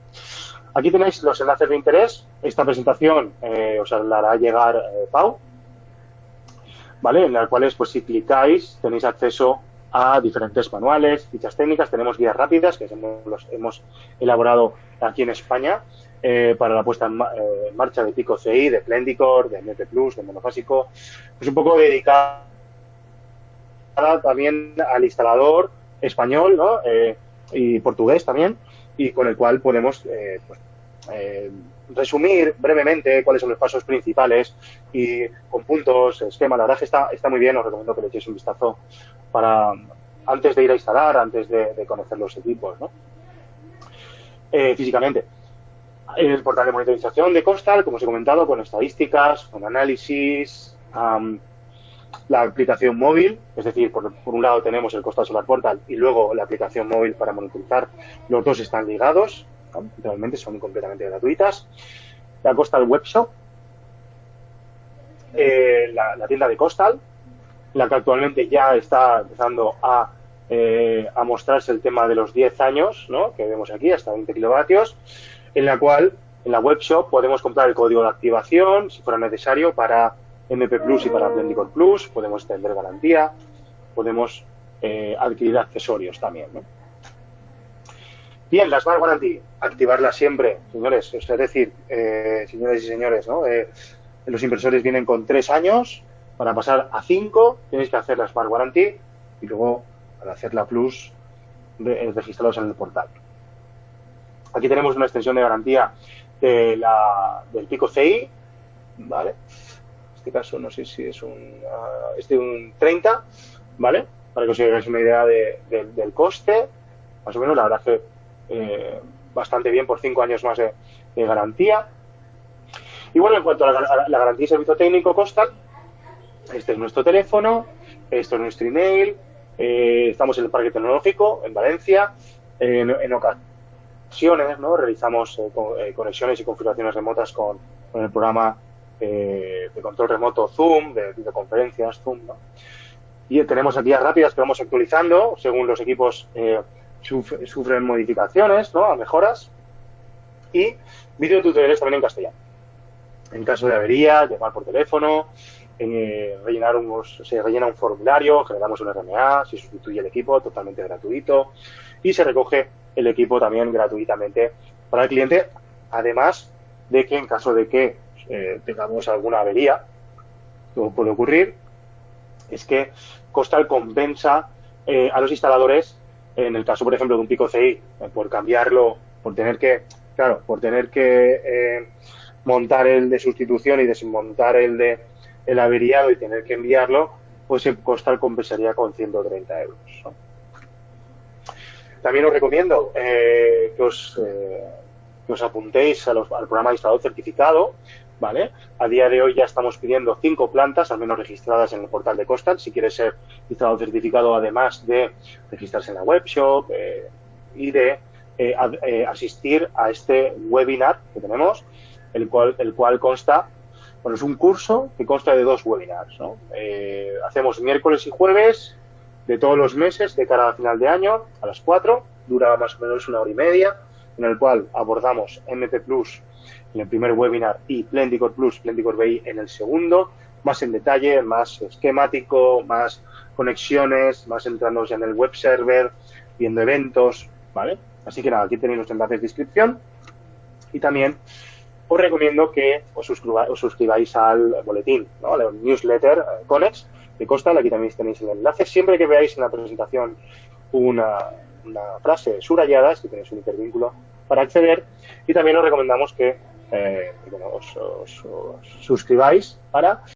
Aquí tenéis los enlaces de interés. Esta presentación os la hará llegar Pau, ¿vale? En las cuales, pues si clicáis, tenéis acceso a diferentes manuales, fichas técnicas. Tenemos guías rápidas que hemos elaborado aquí en España para la puesta en marcha de Pico CI, de Plenticor, de MP Plus, de monofásico. Pues un poco dedicada también al instalador español, ¿no?, y portugués también, y con el cual podemos resumir brevemente cuáles son los pasos principales y con puntos, esquema. La verdad que está muy bien, os recomiendo que le echéis un vistazo para antes de ir a instalar, antes de conocer los equipos, ¿no? Físicamente. El portal de monitorización de Costal, como os he comentado, con estadísticas, con análisis, la aplicación móvil, es decir, por un lado tenemos el Costal Solar Portal y luego la aplicación móvil para monitorizar. Los dos están ligados, ¿no? Realmente son completamente gratuitas. La Costal Webshop, la tienda de Costal, la que actualmente ya está empezando a mostrarse el tema de los 10 años, ¿no? Que vemos aquí, hasta 20 kilovatios, en la cual en la webshop podemos comprar el código de activación, si fuera necesario, para MP Plus y para Blendicore Plus, podemos extender garantía, podemos adquirir accesorios también, ¿no? Bien, la Smart Warranty, activarla siempre, señores, es decir, señores y señores, ¿no? Los inversores vienen con 3 años, para pasar a 5 tenéis que hacer la Smart Warranty y luego para hacer la Plus registrados en el portal. Aquí tenemos una extensión de garantía del Pico CI, ¿vale? En este caso no sé si es de un 30, ¿vale? Para que os hagáis una idea del coste, más o menos, la verdad que bastante bien por 5 años más de garantía. Y bueno, en cuanto a la garantía y servicio técnico Costal, este es nuestro teléfono, esto es nuestro email, estamos en el Parque Tecnológico, en Valencia, en ocasiones, ¿no? Realizamos conexiones y configuraciones remotas con el programa de control remoto Zoom, de videoconferencias Zoom, ¿no? Y tenemos guías rápidas que vamos actualizando según los equipos sufren modificaciones, ¿no? A mejoras, y videotutoriales también en castellano. En caso de avería, llamar por teléfono, se rellena un formulario, generamos un RMA, se sustituye el equipo totalmente gratuito y se recoge el equipo también gratuitamente para el cliente, además de que en caso de que tengamos alguna avería, como puede ocurrir, es que Costal compensa a los instaladores, en el caso, por ejemplo, de un Pico CI, por cambiarlo, por tener que montar el de sustitución y desmontar el averiado y tener que enviarlo, pues Costal compensaría con 130 euros, ¿no? También os recomiendo que os apuntéis al programa de instalador certificado, ¿vale? A día de hoy ya estamos pidiendo 5 plantas, al menos registradas en el portal de Costal, si quieres ser instalador certificado, además de registrarse en la webshop y de asistir a este webinar que tenemos, el cual consta, bueno, es un curso que consta de 2 webinars, ¿no? Hacemos miércoles y jueves de todos los meses de cara a final de año a las 4, dura más o menos 1 hora y media, en el cual abordamos MP Plus en el primer webinar y Blendicore Plus, Blendicore BI en el segundo, más en detalle, más esquemático, más conexiones, más entrándonos en el web server, viendo eventos, ¿vale? Así que nada, aquí tenéis los enlaces de inscripción y también os recomiendo que os suscribáis al boletín, ¿no? Al newsletter Conex de Costal. Aquí también tenéis el enlace. Siempre que veáis en la presentación una frase subrayada, si tenéis un hipervínculo para acceder. Y también os recomendamos que os suscribáis para